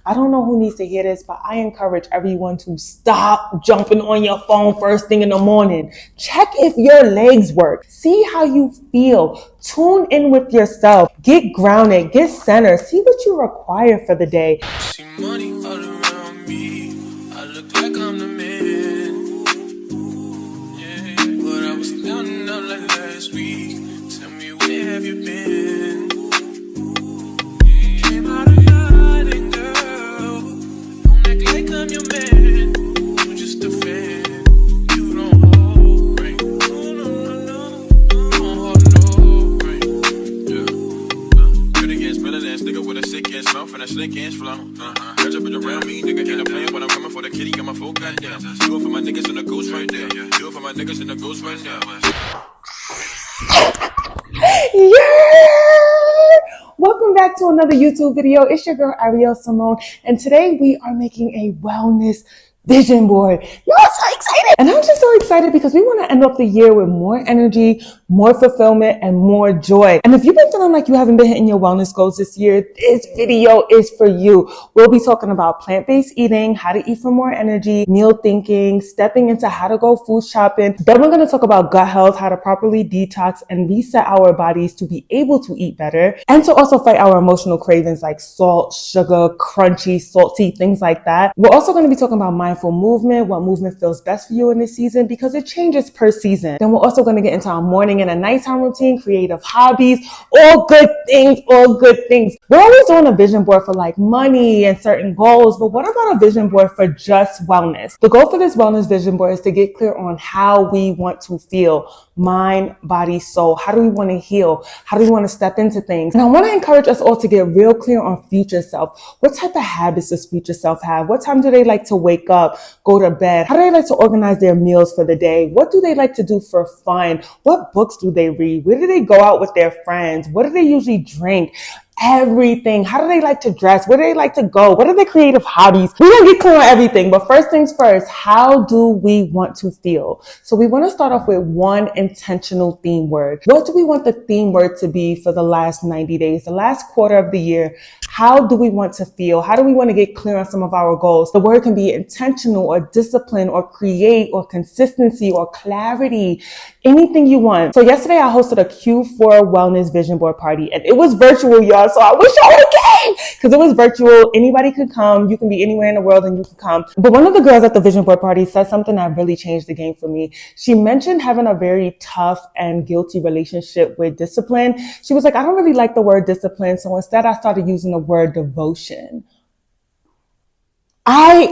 I don't know who needs to hear this, but I encourage everyone to stop jumping on your phone first thing in the morning. Check if your legs work. See how you feel. Tune in with yourself. Get grounded. Get centered. See what you require for the day. See money all around me. I look like I'm the man. Yeah, but I was down and out like last week. Tell me, where have you been? Came out of hiding, girl. Don't act like I'm your man. You just a fan. You don't hold right. No. Don't hold no right. Yeah. Good against better than nigga with a sick ass mouth and a slick ass flow. Catch up around me, nigga ain't a player, but I'm coming for the kitty, got my full goddamn. Do it for my niggas and the ghost right there. Do it for my niggas and the ghost right there. Yeah! Welcome back to another YouTube video. It's your girl Ariel Simone, and today we are making a wellness vision board. Y'all so excited! And I'm just so excited because we want to end off the year with more energy, more fulfillment, and more joy. And if you've been feeling like you haven't been hitting your wellness goals this year, this video is for you. We'll be talking about plant-based eating, how to eat for more energy, meal thinking, stepping into how to go food shopping. Then we're going to talk about gut health, how to properly detox and reset our bodies to be able to eat better, and to also fight our emotional cravings like salt, sugar, crunchy, salty, things like that. We're also going to be talking about mindful movement, what movement feels best for you in this season because it changes per season. Then we're also going to get into our morning and a nighttime routine, creative hobbies, all good things, all good things. We're always doing a vision board for like money and certain goals, but what about a vision board for just wellness? The goal for this wellness vision board is to get clear on how we want to feel, mind, body, soul. How do we want to heal? How do we want to step into things? And I want to encourage us all to get real clear on future self. What type of habits does future self have? What time do they like to wake up, go to bed? How do they like to organize their meals for the day? What do they like to do for fun? What books do they read? Where do they go out with their friends? What do they usually drink? Everything. How do they like to dress? Where do they like to go? What are their creative hobbies? We're going to get clear on everything. But first things first, how do we want to feel? So we want to start off with one intentional theme word. What do we want the theme word to be for the last 90 days, the last quarter of the year? How do we want to feel? How do we want to get clear on some of our goals? The word can be intentional or discipline or create or consistency or clarity, anything you want. So yesterday I hosted a Q4 wellness vision board party and it was virtual, y'all. So I wish y'all would have came because it was virtual. Anybody could come. You can be anywhere in the world and you can come. But one of the girls at the vision board party said something that really changed the game for me. She mentioned having a very tough and guilty relationship with discipline. She was like, I don't really like the word discipline. So instead I started using the word devotion. I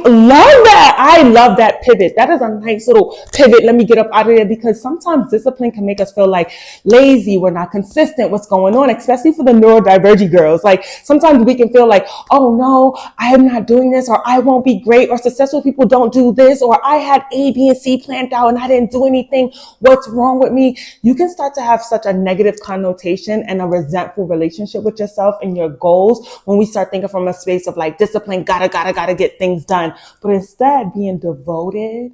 love that pivot. That is a nice little pivot. Let me get up out of there because sometimes discipline can make us feel like lazy. We're not consistent. What's going on? Especially for the neurodivergent girls. Like sometimes we can feel like, oh no, I am not doing this or I won't be great or successful people don't do this or I had A, B, and C planned out and I didn't do anything. What's wrong with me? You can start to have such a negative connotation and a resentful relationship with yourself and your goals when we start thinking from a space of like discipline, gotta get things done. But instead being devoted,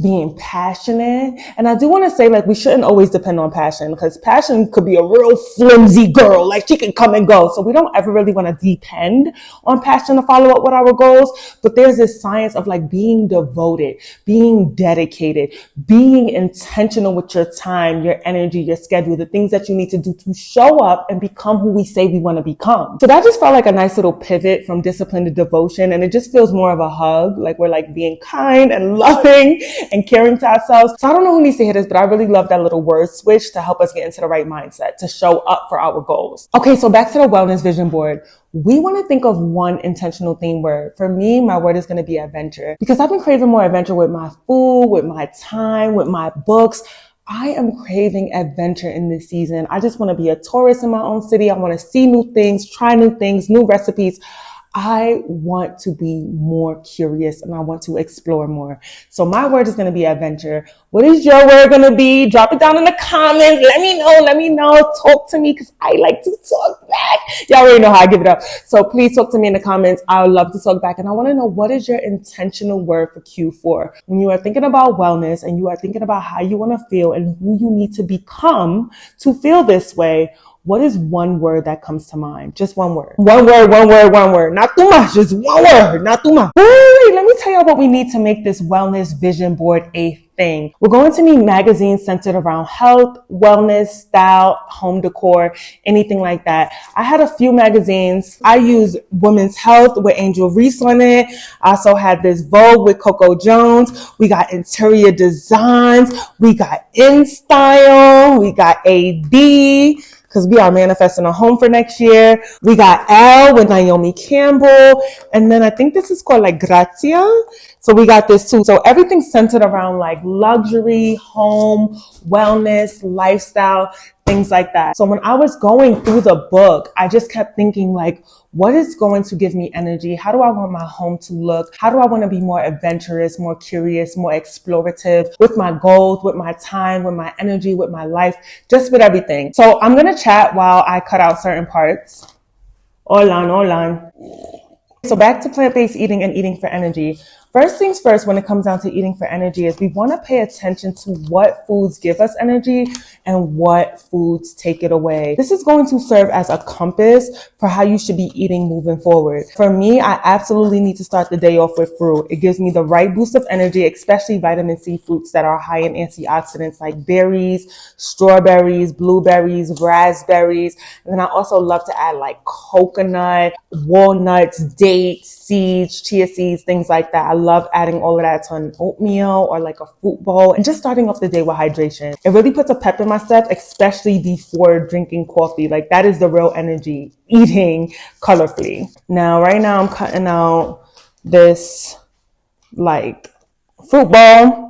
being passionate. And I do want to say like we shouldn't always depend on passion because passion could be a real flimsy girl. Like she can come and go. So we don't ever really want to depend on passion to follow up with our goals. But there's this science of like being devoted, being dedicated, being intentional with your time, your energy, your schedule, the things that you need to do to show up and become who we say we want to become. So that just felt like a nice little pivot from discipline to devotion. And it just feels more of a hug. Like we're like being kind and loving and caring to ourselves. So I don't know who needs to hear this, but I really love that little word switch to help us get into the right mindset, to show up for our goals. Okay, so back to the wellness vision board. We want to think of one intentional theme word. For me, my word is going to be adventure because I've been craving more adventure with my food, with my time, with my books. I am craving adventure in this season. I just want to be a tourist in my own city. I want to see new things, try new things, new recipes. I want to be more curious and I want to explore more. So my word is going to be adventure. What is your word going to be? Drop it down in the comments. Let me know. Talk to me because I like to talk back. Y'all already know how I give it up. So please talk to me in the comments. I would love to talk back. And I want to know, what is your intentional word for Q4? When you are thinking about wellness and you are thinking about how you want to feel and who you need to become to feel this way, what is one word that comes to mind? Just one word. One word, one word, one word. Not too much, just one word, not too much. Wait, let me tell you what we need to make this wellness vision board a thing. We're going to need magazines centered around health, wellness, style, home decor, anything like that. I had a few magazines. I used Women's Health with Angel Reese on it. I also had this Vogue with Coco Jones. We got Interior Designs. We got In Style. We got AD, because we are manifesting a home for next year. We got Elle with Naomi Campbell. And then I think this is called like Grazia. So we got this too. So everything's centered around like luxury, home, wellness, lifestyle, things like that. So when I was going through the book, I just kept thinking like, what is going to give me energy? How do I want my home to look? How do I want to be more adventurous, more curious, more explorative with my goals, with my time, with my energy, with my life, just with everything. So I'm going to chat while I cut out certain parts. Hola. So back to plant-based eating and eating for energy. First things first, when it comes down to eating for energy, is we want to pay attention to what foods give us energy and what foods take it away. This is going to serve as a compass for how you should be eating moving forward. For me, I absolutely need to start the day off with fruit. It gives me the right boost of energy, especially vitamin C fruits that are high in antioxidants like berries, strawberries, blueberries, raspberries. And then I also love to add like coconut, walnuts, dates, seeds, chia seeds, things like that. I love adding all of that to an oatmeal or like a fruit bowl and just starting off the day with hydration. It really puts a pep in my step, especially before drinking coffee. Like that is the real energy, eating colorfully. Now, right now I'm cutting out this like fruit bowl.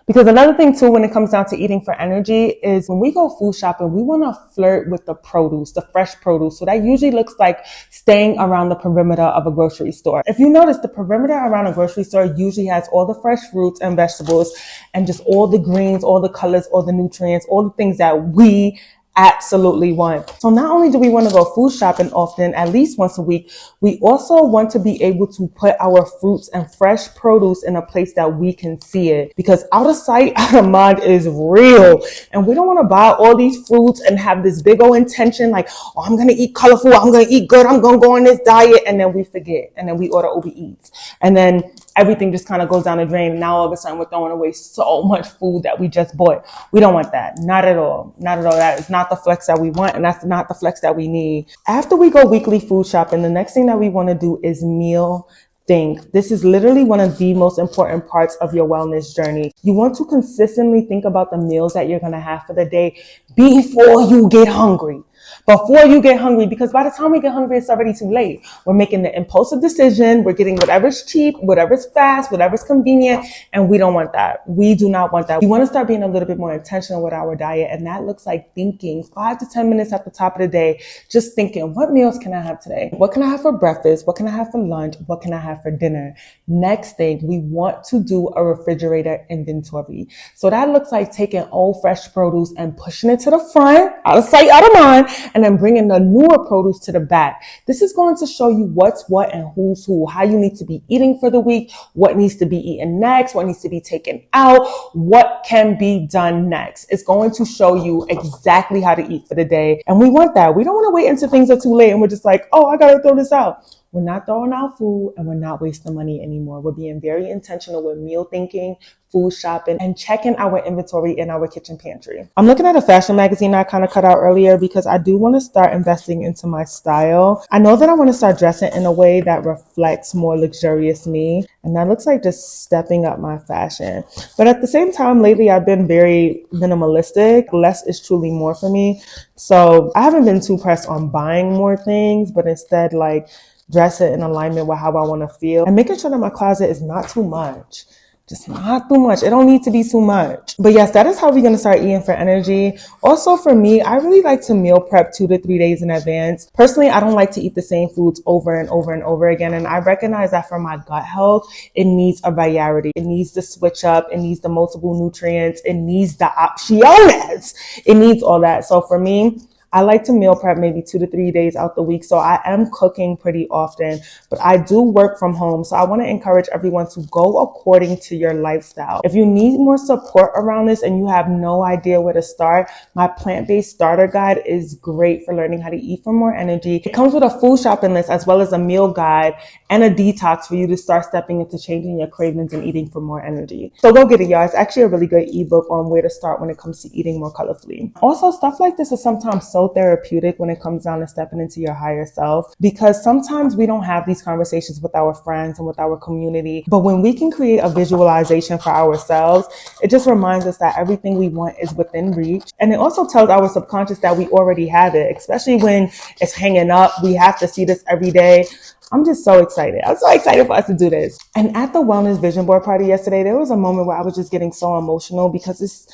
Because another thing too, when it comes down to eating for energy, is when we go food shopping, we want to flirt with the produce, the fresh produce. So that usually looks like staying around the perimeter of a grocery store. If you notice, the perimeter around a grocery store usually has all the fresh fruits and vegetables and just all the greens, all the colors, all the nutrients, all the things that we absolutely want. So not only do we want to go food shopping often, at least once a week, we also want to be able to put our fruits and fresh produce in a place that we can see it, because out of sight, out of mind is real. And we don't want to buy all these fruits and have this big old intention like, oh, I'm going to eat colorful, I'm going to eat good, I'm going to go on this diet. And then we forget. And then we order Uber Eats. And then everything just kind of goes down the drain. And now all of a sudden we're throwing away so much food that we just bought. We don't want that. Not at all. Not at all. That is not the flex that we want. And that's not the flex that we need. After we go weekly food shopping, the next thing that we want to do is meal think. This is literally one of the most important parts of your wellness journey. You want to consistently think about the meals that you're going to have for the day before you get hungry. Before you get hungry, because by the time we get hungry, it's already too late. We're making the impulsive decision. We're getting whatever's cheap, whatever's fast, whatever's convenient, and we don't want that. We do not want that. We want to start being a little bit more intentional with our diet, and that looks like thinking 5 to 10 minutes at the top of the day, just thinking, what meals can I have today? What can I have for breakfast? What can I have for lunch? What can I have for dinner? Next thing, we want to do a refrigerator inventory. So that looks like taking old fresh produce and pushing it to the front, out of sight, out of mind, and then bringing the newer produce to the back. This is going to show you what's what and who's who, how you need to be eating for the week, what needs to be eaten next, what needs to be taken out, what can be done next. It's going to show you exactly how to eat for the day. And we want that. We don't want to wait until things are too late and we're just like, oh, I got to throw this out. We're not throwing out food and we're not wasting money anymore. We're being very intentional with meal thinking, food shopping, and checking our inventory in our kitchen pantry. I'm looking at a fashion magazine I kind of cut out earlier because I do want to start investing into my style. I know that I want to start dressing in a way that reflects more luxurious me. And that looks like just stepping up my fashion. But at the same time, lately, I've been very minimalistic. Less is truly more for me. So I haven't been too pressed on buying more things, but instead like dress it in alignment with how I want to feel and making sure that my closet is not too much. Just not too much. It don't need to be too much. But yes, that is how we're going to start eating for energy. Also for me, I really like to meal prep 2 to 3 days in advance. Personally, I don't like to eat the same foods over and over and over again. And I recognize that for my gut health, it needs a variety. It needs to switch up. It needs the multiple nutrients. It needs the opciones. It needs all that. So for me, I like to meal prep maybe 2 to 3 days out the week. So I am cooking pretty often, but I do work from home. So I want to encourage everyone to go according to your lifestyle. If you need more support around this and you have no idea where to start, my plant-based starter guide is great for learning how to eat for more energy. It comes with a food shopping list as well as a meal guide and a detox for you to start stepping into changing your cravings and eating for more energy. So go get it, y'all. It's actually a really good ebook on where to start when it comes to eating more colorfully. Also, stuff like this is sometimes so therapeutic when it comes down to stepping into your higher self, because sometimes we don't have these conversations with our friends and with our community. But when we can create a visualization for ourselves, it just reminds us that everything we want is within reach. And it also tells our subconscious that we already have it, especially when it's hanging up. We have to see this every day. I'm just so excited. I'm so excited for us to do this. And at the Wellness Vision Board party yesterday, there was a moment where I was just getting so emotional because it's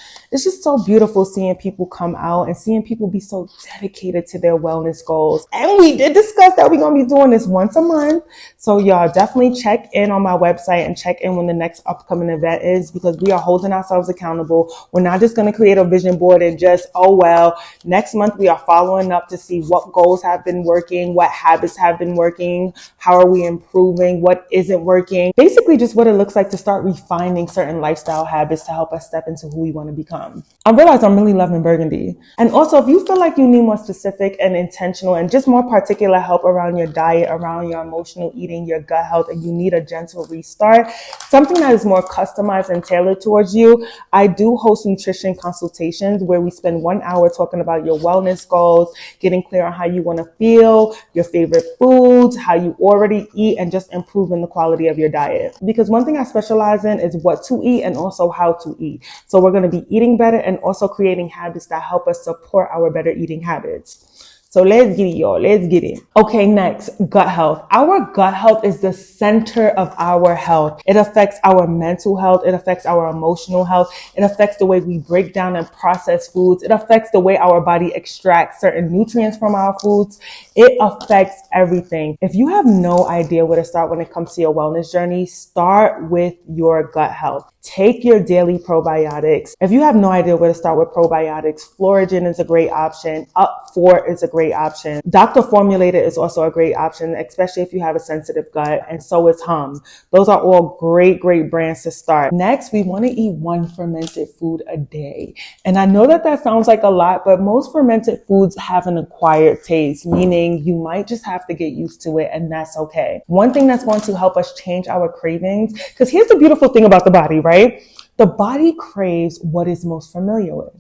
just so beautiful seeing people come out and seeing people be so dedicated to their wellness goals. And we did discuss that we're going to be doing this once a month. So y'all definitely check in on my website and check in when the next upcoming event is, because we are holding ourselves accountable. We're not just going to create a vision board and just, oh, well, next month we are following up to see what goals have been working, what habits have been working, how are we improving, what isn't working. Basically just what it looks like to start refining certain lifestyle habits to help us step into who we want to become. I realize I'm really loving Burgundy. And also, if you feel like you need more specific and intentional and just more particular help around your diet, around your emotional eating, your gut health, and you need a gentle restart, something that is more customized and tailored towards you, I do host nutrition consultations where we spend 1 hour talking about your wellness goals, getting clear on how you want to feel, your favorite foods, how you already eat, and just improving the quality of your diet. Because one thing I specialize in is what to eat and also how to eat. So we're going to be eating better and also creating habits that help us support our better eating habits. So let's get it, y'all. Let's get it. Okay, next, gut health. Our gut health is the center of our health. It affects our mental health. It affects our emotional health. It affects the way we break down and process foods. It affects the way our body extracts certain nutrients from our foods. It affects everything. If you have no idea where to start when it comes to your wellness journey, start with your gut health. Take your daily probiotics. If you have no idea where to start with probiotics, Floragen is a great option. Up4 is a great option. Doctor Formulated is also a great option, especially if you have a sensitive gut, and so is Hum. Those are all great brands to start. Next, we want to eat 1 fermented food a day. And I know that sounds like a lot, but most fermented foods have an acquired taste, meaning you might just have to get used to it, and that's okay. One thing that's going to help us change our cravings, because here's the beautiful thing about the body, right? The body craves what is most familiar with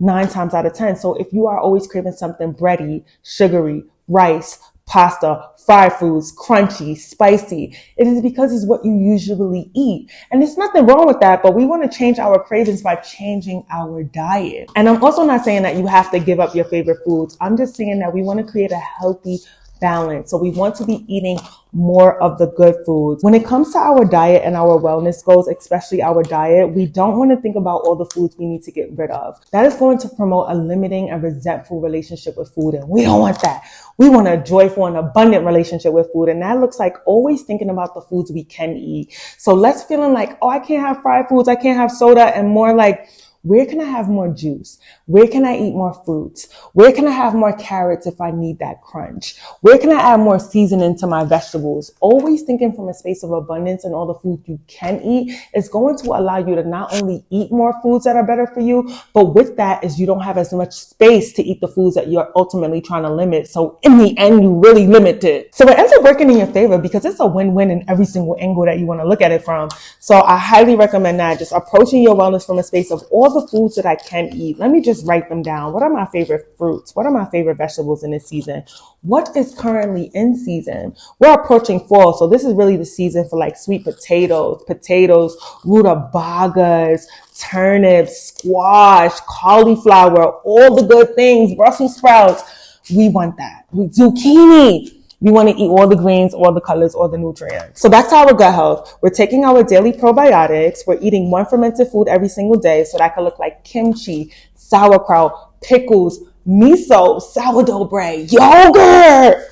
9 times out of 10. So if you are always craving something bready, sugary, rice, pasta, fried foods, crunchy, spicy, it is because it's what you usually eat. And there's nothing wrong with that, but we want to change our cravings by changing our diet. And I'm also not saying that you have to give up your favorite foods. I'm just saying that we want to create a healthy balance. So we want to be eating more of the good foods. When it comes to our diet and our wellness goals, especially our diet, we don't want to think about all the foods we need to get rid of. That is going to promote a limiting and resentful relationship with food, and we don't want that. We want a joyful and abundant relationship with food, and that looks like always thinking about the foods we can eat. So less feeling like, oh, I can't have fried foods, I can't have soda, and more like, where can I have more juice? Where can I eat more fruits? Where can I have more carrots if I need that crunch? Where can I add more seasoning to my vegetables? Always thinking from a space of abundance and all the food you can eat is going to allow you to not only eat more foods that are better for you, but with that is you don't have as much space to eat the foods that you're ultimately trying to limit. So in the end, you really limit it. So it ends up working in your favor because it's a win-win in every single angle that you want to look at it from. So I highly recommend that. Just approaching your wellness from a space of all the foods that I can eat. Let me just write them down. What are my favorite fruits? What are my favorite vegetables in this season? What is currently in season? We're approaching fall, so this is really the season for like sweet potatoes, rutabagas, turnips, squash, cauliflower, all the good things, Brussels sprouts. We want that. Zucchini. We want to eat all the greens, all the colors, all the nutrients. So that's our gut health. We're taking our daily probiotics. We're eating 1 fermented food every single day. So that could look like kimchi, sauerkraut, pickles, miso, sourdough bread, yogurt.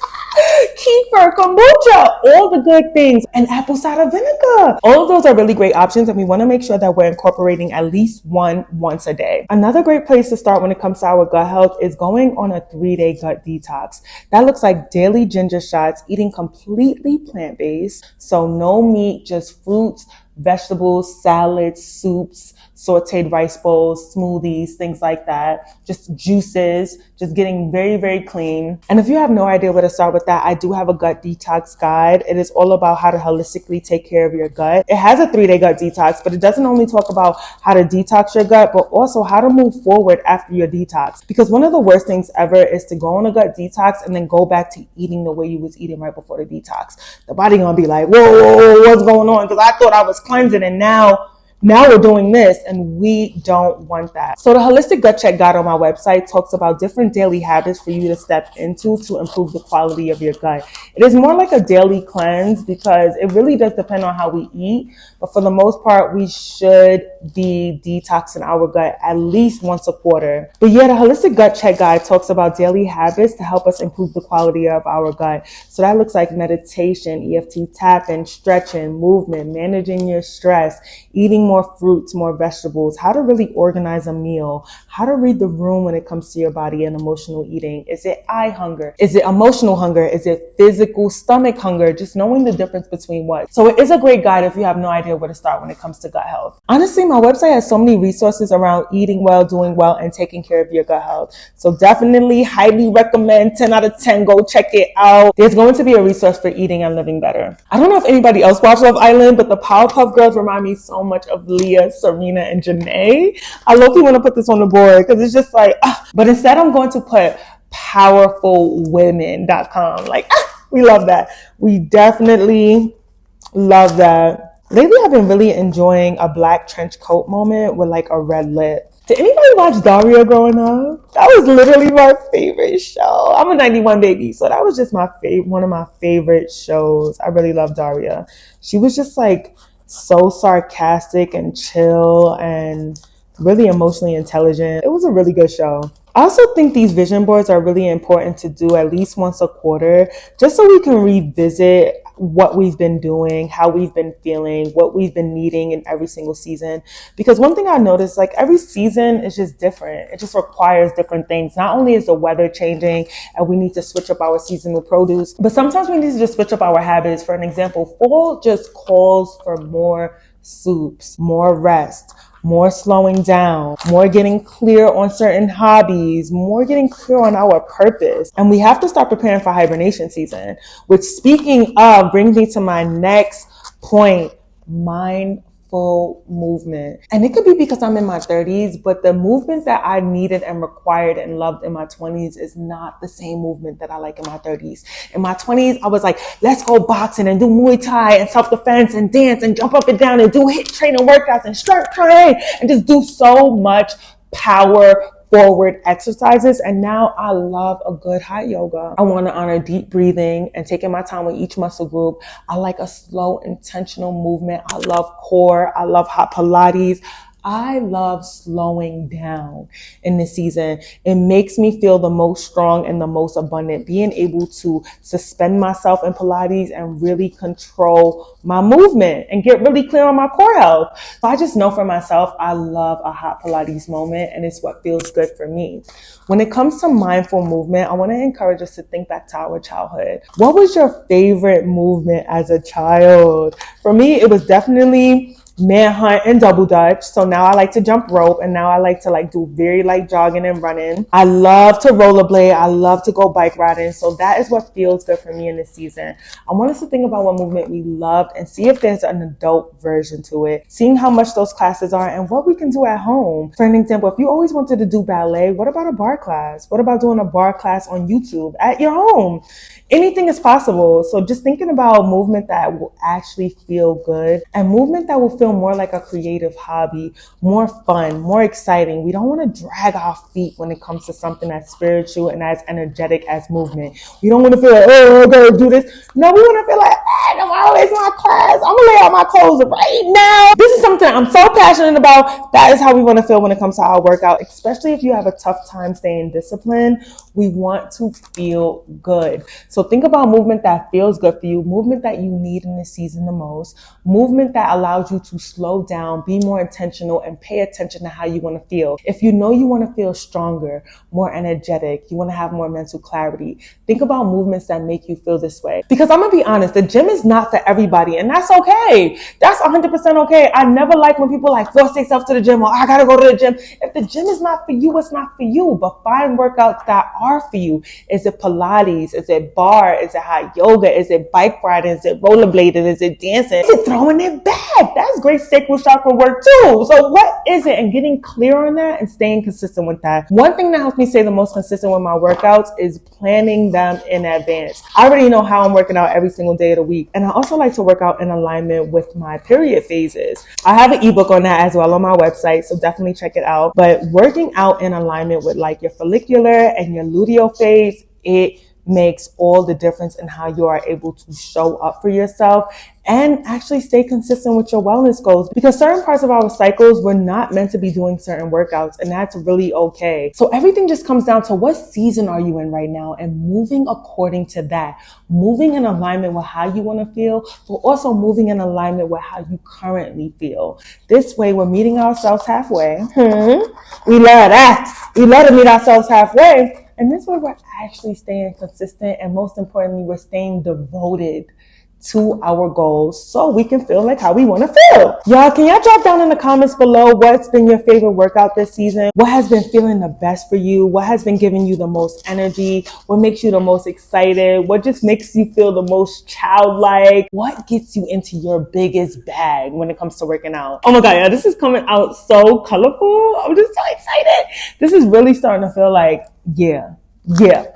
kefir, kombucha, all the good things, and apple cider vinegar. All of those are really great options, and we want to make sure that we're incorporating at least one once a day. Another great place to start when it comes to our gut health is going on a 3-day gut detox. That looks like daily ginger shots, eating completely plant-based, so no meat, just fruits, vegetables, salads, soups, sauteed rice bowls, smoothies, things like that, just juices, just getting very, very clean. And if you have no idea where to start with that, I do have a gut detox guide. It is all about how to holistically take care of your gut. It has a 3-day gut detox, but it doesn't only talk about how to detox your gut, but also how to move forward after your detox. Because one of the worst things ever is to go on a gut detox and then go back to eating the way you was eating right before the detox. The body gonna be like, whoa, what's going on? Because I thought I was cleansing, and now we're doing this, and we don't want that. So the Holistic Gut Check Guide on my website talks about different daily habits for you to step into to improve the quality of your gut. It is more like a daily cleanse because it really does depend on how we eat. But for the most part, we should be detoxing our gut at least once a quarter. But yeah, the Holistic Gut Check Guide talks about daily habits to help us improve the quality of our gut. So that looks like meditation, EFT tapping, stretching, movement, managing your stress, eating more fruits, more vegetables, how to really organize a meal, how to read the room when it comes to your body and emotional eating. Is it eye hunger? Is it emotional hunger? Is it physical stomach hunger? Just knowing the difference between what. So it is a great guide if you have no idea where to start when it comes to gut health. Honestly, my website has so many resources around eating well, doing well, and taking care of your gut health. So definitely highly recommend, 10 out of 10, go check it out. There's going to be a resource for eating and living better. I don't know if anybody else watched Love Island, but the Powerpuff Girls remind me so much of Leah, Serena, and Janae. I low-key want to put this on the board because it's just like, but instead I'm going to put powerfulwomen.com. Like, we love that. We definitely love that. Lately, I've been really enjoying a black trench coat moment with like a red lip. Did anybody watch Daria growing up? That was literally my favorite show. I'm a 91 baby, so that was just one of my favorite shows. I really love Daria. She was just like so sarcastic and chill and really emotionally intelligent. It was a really good show. I also think these vision boards are really important to do at least once a quarter, just so we can revisit what we've been doing, how we've been feeling, what we've been needing in every single season. Because one thing I noticed, like every season is just different. It just requires different things. Not only is the weather changing and we need to switch up our seasonal produce, but sometimes we need to just switch up our habits. For an example, fall just calls for more soups, more rest, more slowing down, more getting clear on certain hobbies, more getting clear on our purpose. And we have to start preparing for hibernation season, which, speaking of, brings me to my next point, mindful movement. And it could be because I'm in my 30s, but the movement that I needed and required and loved in my 20s is not the same movement that I like in my 30s. In my 20s, I was like, let's go boxing and do Muay Thai and self-defense and dance and jump up and down and do HIIT training workouts and strength training and just do so much power forward exercises. And now I love a good hot yoga. I want to honor deep breathing and taking my time with each muscle group. I like a slow, intentional movement. I love core. I love hot Pilates. I love slowing down in this season. It makes me feel the most strong and the most abundant, being able to suspend myself in Pilates and really control my movement and get really clear on my core health. So I just know for myself, I love a hot Pilates moment, and it's what feels good for me. When it comes to mindful movement, I want to encourage us to think back to our childhood. What was your favorite movement as a child? For me, it was definitely manhunt and double dutch. So now I like to jump rope, and now I like to do very light jogging and running. I love to rollerblade. I love to go bike riding. So that is what feels good for me in this season. I want us to think about what movement we loved and see if there's an adult version to it, seeing how much those classes are and what we can do at home. For an example, if you always wanted to do ballet, what about a bar class? What about doing a bar class on YouTube at your home? Anything is possible. So just thinking about movement that will actually feel good and movement that will feel more like a creative hobby, more fun, more exciting. We don't want to drag our feet when it comes to something as spiritual and as energetic as movement. We don't want to feel like, oh, I gotta do this. No, we want to feel like, tomorrow is my class. I'm gonna lay out my clothes right now. This is something I'm so passionate about. That is how we want to feel when it comes to our workout, especially if you have a tough time staying disciplined. We want to feel good. So think about movement that feels good for you, movement that you need in this season the most, movement that allows you to slow down, be more intentional, and pay attention to how you want to feel. If you know you want to feel stronger, more energetic, you want to have more mental clarity, think about movements that make you feel this way. Because I'm going to be honest, the gym is not for everybody, and that's okay. That's 100% okay. I never like when people like force themselves to the gym, or I got to go to the gym. If the gym is not for you, it's not for you. But find workouts that are for you. Is it Pilates? Is it bar? Is it hot yoga? Is it bike riding? Is it rollerblading? Is it dancing? Is it throwing it back? That's great sacral chakra work too. So what is it? And getting clear on that and staying consistent with that. One thing that helps me stay the most consistent with my workouts is planning them in advance. I already know how I'm working out every single day of the week. And I also like to work out in alignment with my period phases. I have an ebook on that as well on my website, so definitely check it out. But working out in alignment with like your follicular and your luteal phase, it makes all the difference in how you are able to show up for yourself and actually stay consistent with your wellness goals, because certain parts of our cycles, we're not meant to be doing certain workouts, and that's really okay. So everything just comes down to what season are you in right now and moving according to that, moving in alignment with how you want to feel, but also moving in alignment with how you currently feel. This way, we're meeting ourselves halfway. We love that. We love to meet ourselves halfway. And this way, we're actually staying consistent, and most importantly, we're staying devoted to our goals so we can feel like how we want to feel. Y'all, can y'all drop down in the comments below what's been your favorite workout this season? What has been feeling the best for you? What has been giving you the most energy? What makes you the most excited? What just makes you feel the most childlike? What gets you into your biggest bag when it comes to working out? Oh my God, y'all, this is coming out so colorful. I'm just so excited. This is really starting to feel like, yeah,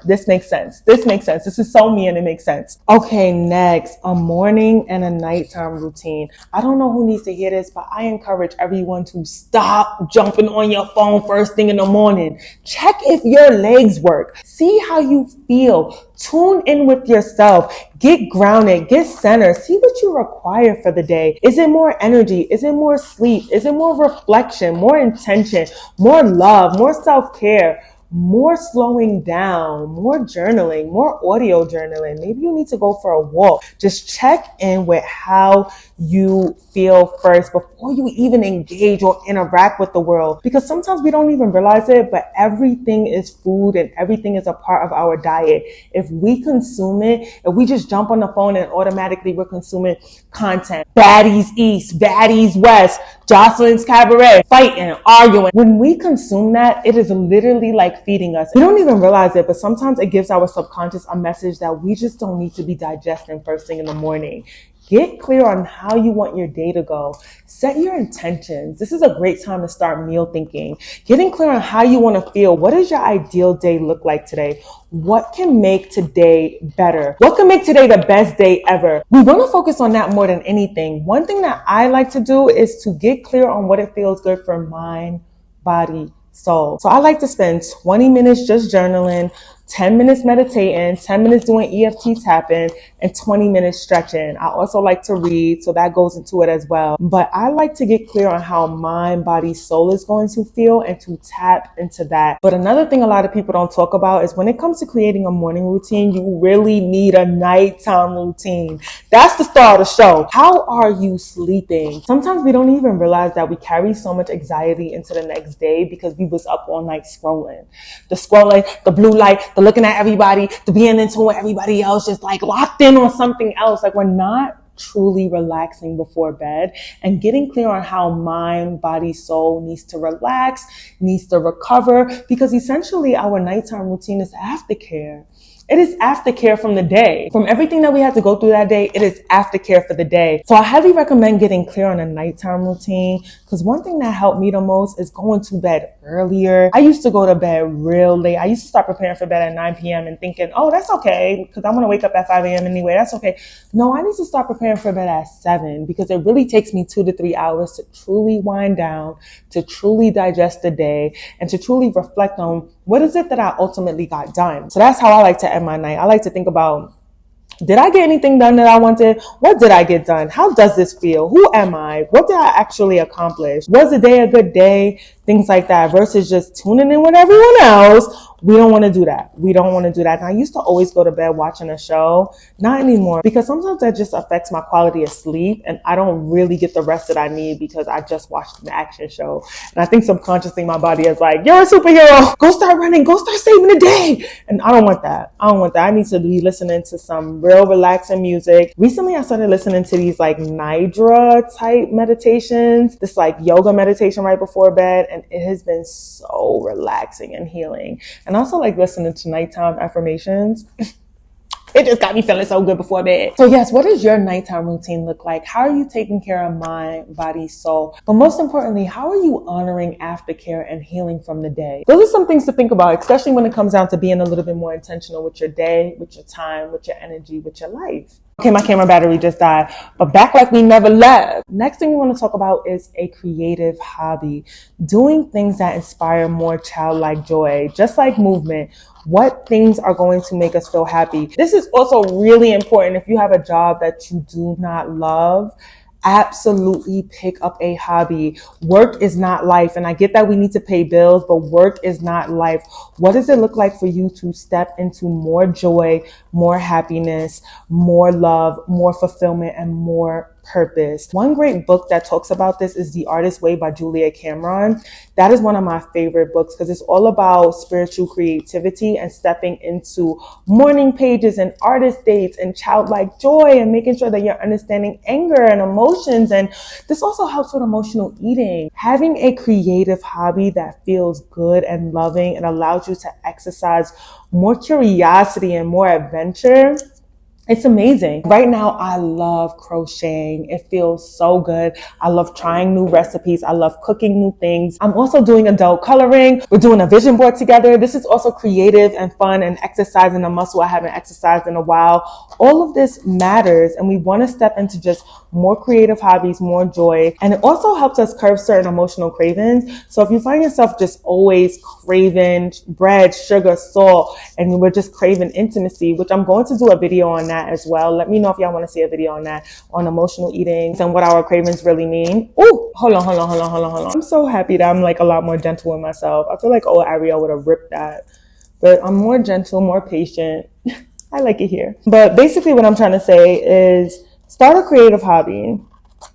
this makes sense. This makes sense. This is so me and it makes sense. Okay, next, a morning and a nighttime routine. I don't know who needs to hear this, but I encourage everyone to stop jumping on your phone first thing in the morning. Check if your legs work. See how you feel. Tune in with yourself. Get grounded. Get centered. See what you require for the day. Is it more energy? Is it more sleep? Is it more reflection? More intention? More love? More self-care? More slowing down, more journaling, more audio journaling. Maybe you need to go for a walk. Just check in with how you feel first before you even engage or interact with the world. Because sometimes we don't even realize it, but everything is food and everything is a part of our diet. If we consume it, if we just jump on the phone and automatically we're consuming content, baddies east, baddies west, Jocelyn's cabaret, fighting, arguing. When we consume that, it is literally like feeding us. We don't even realize it, but sometimes it gives our subconscious a message that we just don't need to be digesting first thing in the morning. Get clear on how you want your day to go. Set your intentions. This is a great time to start meal thinking. Getting clear on how you want to feel. What does your ideal day look like today? What can make today better? What can make today the best day ever? We want to focus on that more than anything. One thing that I like to do is to get clear on what it feels good for mind, body, soul. So I like to spend 20 minutes just journaling, 10 minutes meditating, 10 minutes doing EFT tapping, and 20 minutes stretching. I also like to read, so that goes into it as well. But I like to get clear on how mind, body, soul is going to feel and to tap into that. But another thing a lot of people don't talk about is when it comes to creating a morning routine, you really need a nighttime routine. That's the star of the show. How are you sleeping? Sometimes we don't even realize that we carry so much anxiety into the next day because we was up all night scrolling. The blue light, the looking at everybody, the being into with everybody else, just like locked in on something else. Like we're not truly relaxing before bed, and getting clear on how mind, body, soul needs to relax, needs to recover, because essentially our nighttime routine is aftercare. It is aftercare from the day. From everything that we had to go through that day, it is aftercare for the day. So I highly recommend getting clear on a nighttime routine, because one thing that helped me the most is going to bed earlier. I used to go to bed real late. I used to start preparing for bed at 9 p.m. and thinking, oh, that's okay, because I'm going to wake up at 5 a.m. anyway. That's okay. No, I need to start preparing for bed at 7, because it really takes me 2 to 3 hours to truly wind down, to truly digest the day, and to truly reflect on what is it that I ultimately got done. So that's how I like to end my night. I like to think about Did I get anything done that I wanted? What did I get done? How does this feel? Who am I? What did I actually accomplish? Was the day a good day? Things like that versus just tuning in with everyone else. We don't want to do that. We don't want to do that. And I used to always go to bed watching a show. Not anymore, because sometimes that just affects my quality of sleep and I don't really get the rest that I need because I just watched an action show. And I think subconsciously my body is like, you're a superhero. Go start running. Go start saving the day. And I don't want that. I don't want that. I need to be listening to some real relaxing music. Recently, I started listening to these like Nidra type meditations, this like yoga meditation right before bed. And it has been so relaxing and healing. And also like listening to nighttime affirmations. It just got me feeling so good before bed. So yes, what does your nighttime routine look like? How are you taking care of mind, body, soul? But most importantly, how are you honoring aftercare and healing from the day? Those are some things to think about, especially when it comes down to being a little bit more intentional with your day, with your time, with your energy, with your life. Okay, my camera battery just died, but back like we never left. Next thing we want to talk about is a creative hobby. Doing things that inspire more childlike joy, just like movement. What things are going to make us feel happy? This is also really important if you have a job that you do not love. Absolutely pick up a hobby. Work is not life. And I get that we need to pay bills, but work is not life. What does it look like for you to step into more joy, more happiness, more love, more fulfillment, and more purpose? One great book that talks about this is The Artist's Way by Julia Cameron. That is one of my favorite books because it's all about spiritual creativity and stepping into morning pages and artist dates and childlike joy and making sure that you're understanding anger and emotions. And this also helps with emotional eating. Having a creative hobby that feels good and loving and allows you to exercise more curiosity and more adventure. It's amazing. Right now, I love crocheting. It feels so good. I love trying new recipes. I love cooking new things. I'm also doing adult coloring. We're doing a vision board together. This is also creative and fun and exercising a muscle I haven't exercised in a while. All of this matters, and we want to step into just more creative hobbies, more joy. And it also helps us curb certain emotional cravings. So if you find yourself just always craving bread, sugar, salt, and we're just craving intimacy, which I'm going to do a video on that as well. Let me know if y'all want to see a video on that, on emotional eating and what our cravings really mean. Oh, hold on. I'm so happy that I'm like a lot more gentle with myself. I feel like old Ariel would have ripped that, but I'm more gentle, more patient. I like it here. But basically what I'm trying to say is start a creative hobby.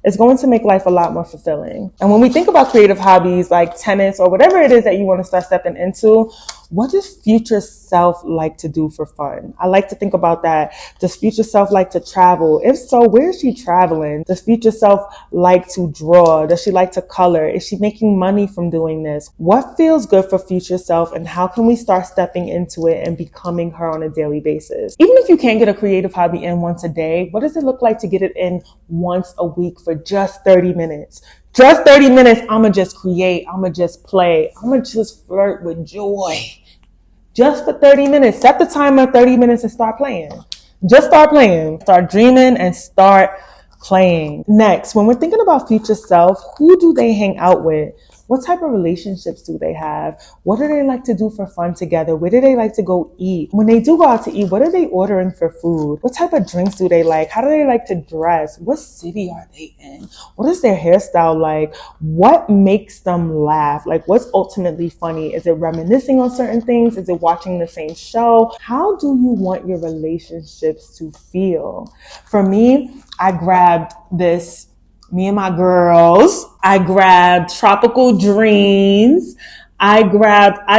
It's going to make life a lot more fulfilling. And when we think about creative hobbies like tennis or whatever it is that you want to start stepping into, what does future self like to do for fun? I like to think about that. Does future self like to travel? If so, where is she traveling? Does future self like to draw? Does she like to color? Is she making money from doing this? What feels good for future self, and how can we start stepping into it and becoming her on a daily basis? Even if you can't get a creative hobby in once a day, what does it look like to get it in once a week for just 30 minutes? Just 30 minutes, I'ma just create, I'ma just play, I'ma just flirt with joy. Just for 30 minutes. Set the timer 30 minutes and start playing. Just start playing. Start dreaming and start playing. Next, when we're thinking about future self, who do they hang out with? What type of relationships do they have? What do they like to do for fun together? Where do they like to go eat? When they do go out to eat, what are they ordering for food? What type of drinks do they like? How do they like to dress? What city are they in? What is their hairstyle like? What makes them laugh? Like, what's ultimately funny? Is it reminiscing on certain things? Is it watching the same show? How do you want your relationships to feel? For me, I grabbed this. Me and my girls, I grabbed Tropical Dreams. I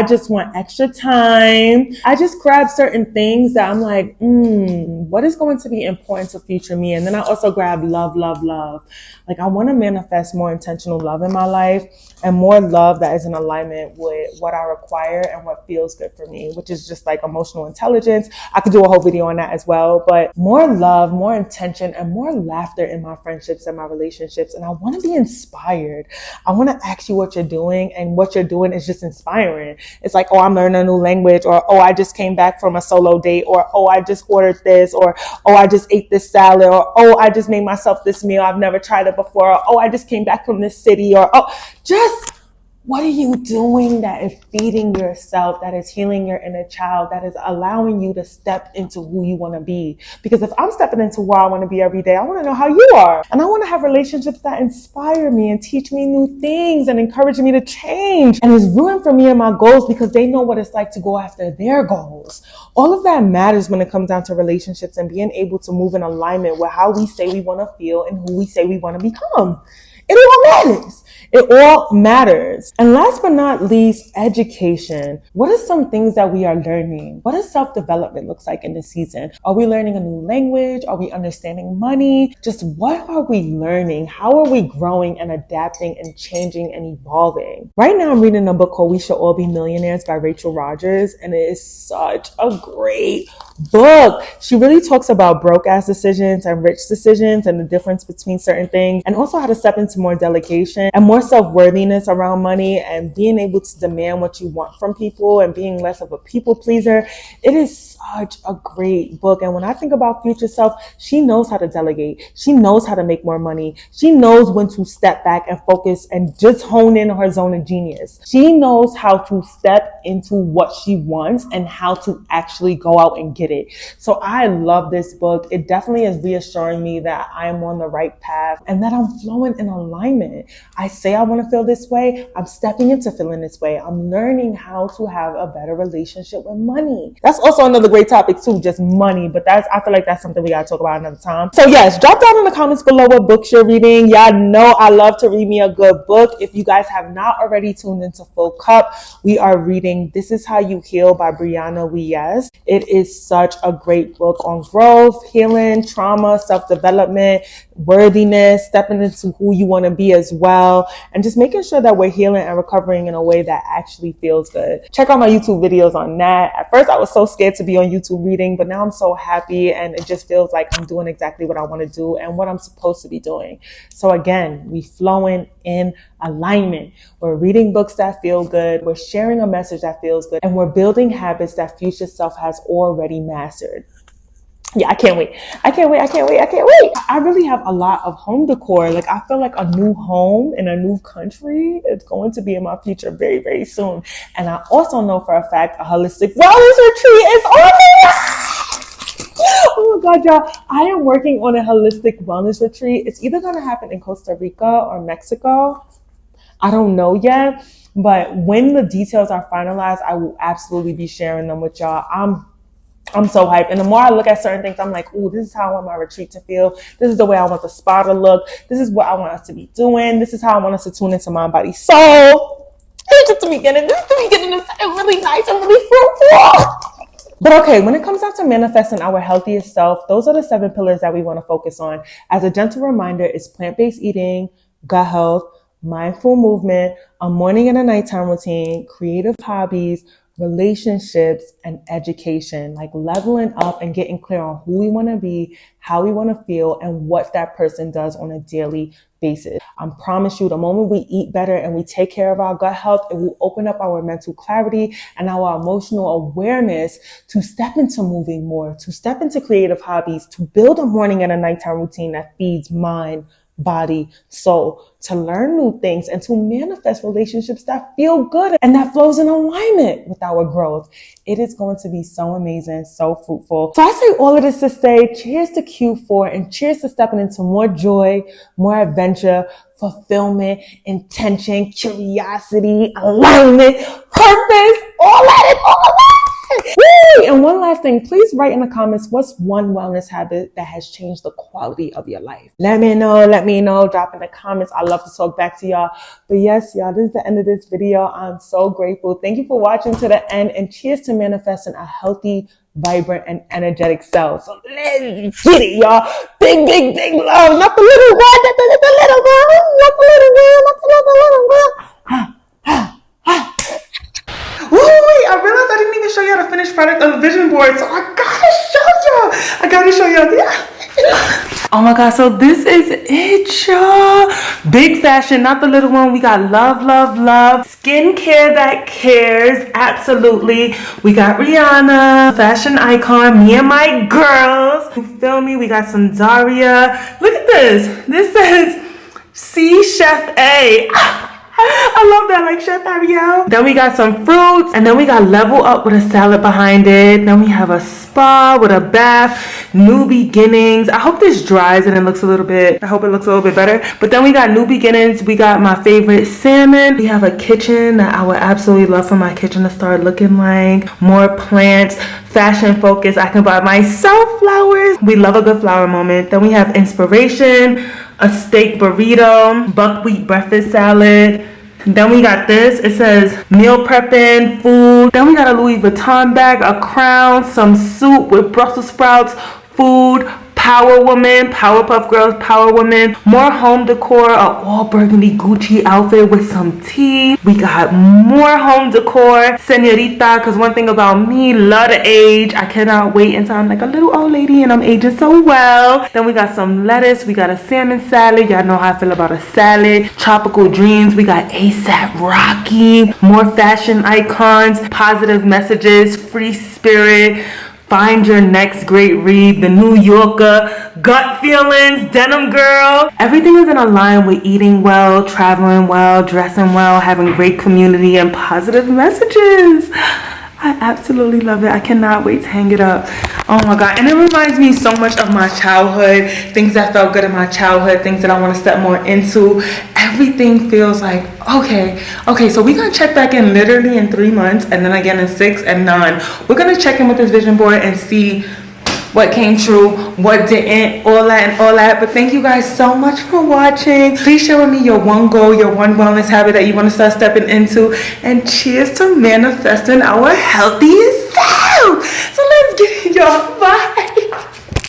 just want extra time. I just grabbed certain things that I'm like, what is going to be important to future me? And then I also grabbed love. Like, I want to manifest more intentional love in my life and more love that is in alignment with what I require and what feels good for me, which is just like emotional intelligence. I could do a whole video on that as well, but more love, more intention, and more laughter in my friendships and my relationships. And I want to be inspired. I want to ask you what you're doing, and what you're doing is just inspiring. It's like, oh, I'm learning a new language, or oh, I just came back from a solo date, or oh, I just ordered this, or oh, I just ate this salad, or oh, I just made myself this meal. I've never tried it before, or oh, I just came back from this city, or oh, just What are you doing that is feeding yourself, that is healing your inner child, that is allowing you to step into who you want to be? Because if I'm stepping into who I want to be every day, I want to know how you are. And I want to have relationships that inspire me and teach me new things and encourage me to change. And it's rooting for me and my goals because they know what it's like to go after their goals. All of that matters when it comes down to relationships and being able to move in alignment with how we say we want to feel and who we say we want to become. It all matters. It all matters. And last but not least, education. What are some things that we are learning? What does self-development looks like in this season? Are we learning a new language? Are we understanding money? Just what are we learning? How are we growing and adapting and changing and evolving? Right now, I'm reading a book called We Should All Be Millionaires by Rachel Rodgers, and it is such a great book. She really talks about broke ass decisions and rich decisions and the difference between certain things, and also how to step into more delegation and more self-worthiness around money and being able to demand what you want from people and being less of a people pleaser. It is such a great book. And when I think about future self, she knows how to delegate. She knows how to make more money. She knows when to step back and focus and just hone in on her zone of genius. She knows how to step into what she wants and how to actually go out and get it. So I love this book. It definitely is reassuring me that I am on the right path and that I'm flowing in alignment. I say I want to feel this way. I'm stepping into feeling this way. I'm learning how to have a better relationship with money. That's also another great topic too, just money. But I feel like that's something we got to talk about another time. So yes, drop down in the comments below what books you're reading. Y'all know I love to read me a good book. If you guys have not already tuned into Full Cup, we are reading This Is How You Heal by Brianna Wiest. It is such a great book on growth, healing, trauma, self-development, worthiness, stepping into who you want to be as well, and just making sure that we're healing and recovering in a way that actually feels good. Check out my YouTube videos on that. At first I was so scared to be on YouTube reading, but now I'm so happy and it just feels like I'm doing exactly what I want to do and what I'm supposed to be doing. So again, we flowing in alignment. We're reading books that feel good. We're sharing a message that feels good, and we're building habits that future self has already mastered. Yeah, I can't wait. I can't wait. I really have a lot of home decor. Like, I feel like a new home in a new country is going to be in my future very, very soon. And I also know for a fact a holistic wellness retreat is on me. Oh my God, y'all. I am working on a holistic wellness retreat. It's either going to happen in Costa Rica or Mexico. I don't know yet. But when the details are finalized, I will absolutely be sharing them with y'all. I'm so hyped. And the more I look at certain things, I'm like, ooh, this is how I want my retreat to feel. This is the way I want the spa to look. This is what I want us to be doing. This is how I want us to tune into mind, body, soul. It's just the beginning. This is the beginning of something really nice and really fruitful. But okay, when it comes down to manifesting our healthiest self, those are the 7 pillars that we want to focus on. As a gentle reminder, it's plant-based eating, gut health, mindful movement, a morning and a nighttime routine, creative hobbies, relationships, and education, like leveling up and getting clear on who we want to be, how we want to feel, and what that person does on a daily basis. I promise you, the moment we eat better and we take care of our gut health, it will open up our mental clarity and our emotional awareness to step into moving more, to step into creative hobbies, to build a morning and a nighttime routine that feeds mind, body, soul, to learn new things and to manifest relationships that feel good and that flows in alignment with our growth. It is going to be so amazing, so fruitful. So I say all of this to say cheers to Q4 and cheers to stepping into more joy, more adventure, fulfillment, intention, curiosity, alignment, purpose, all at it, all of it. Woo! And one last thing, please write in the comments, what's one wellness habit that has changed the quality of your life? Let me know, drop in the comments. I love to talk back to y'all. But yes, y'all, this is the end of this video. I'm so grateful. Thank you for watching to the end, and cheers to manifesting a healthy, vibrant, and energetic self. So let's get it, y'all. Big, big, big love. Not the little one, not the little girl, not the little girl, not the little girl. Woo, wait, I realized I didn't even show y'all the finished product of the vision board, so I gotta show y'all. Oh my God, so this is it, y'all. Big fashion, not the little one. We got love, love, love. Skincare that cares, absolutely. We got Rihanna, fashion icon, me and my girls. You feel me? We got some Daria. Look at this. This says, see Chef A. I I love that, like Chef Ariel. Then we got some fruits, and then we got level up with a salad behind it. Then we have a spa with a bath, new beginnings. I hope this dries and it looks a little bit, I hope it looks a little bit better. But then we got new beginnings. We got my favorite salmon. We have a kitchen that I would absolutely love for my kitchen to start looking like. More plants, fashion focus. I can buy myself flowers. We love a good flower moment. Then we have inspiration, a steak burrito, buckwheat breakfast salad. Then we got this. It says meal prepping, food. Then we got a Louis Vuitton bag, a crown, some soup with Brussels sprouts, food, Power Woman, Powerpuff Girls, Power Woman, more home decor, a all burgundy Gucci outfit with some tea. We got more home decor, señorita, because one thing about me, love to age. I cannot wait until I'm like a little old lady and I'm aging so well. Then we got some lettuce, we got a salmon salad. Y'all know how I feel about a salad. Tropical dreams, we got ASAP Rocky, more fashion icons, positive messages, free spirit, find your next great read, The New Yorker, gut feelings, denim girl. Everything is in a line with eating well, traveling well, dressing well, having great community, and positive messages. I absolutely love it. I cannot wait to hang it up. Oh my God. And it reminds me so much of my childhood, things that felt good in my childhood, things that I want to step more into. Everything feels like, okay, so we're going to check back in literally in 3 months, and then again in 6 and 9. We're going to check in with this vision board and see what came true, what didn't, all that. But thank you guys so much for watching. Please share with me your one goal, your one wellness habit that you want to start stepping into. And cheers to manifesting our healthiest self. So let's get it, y'all. Bye.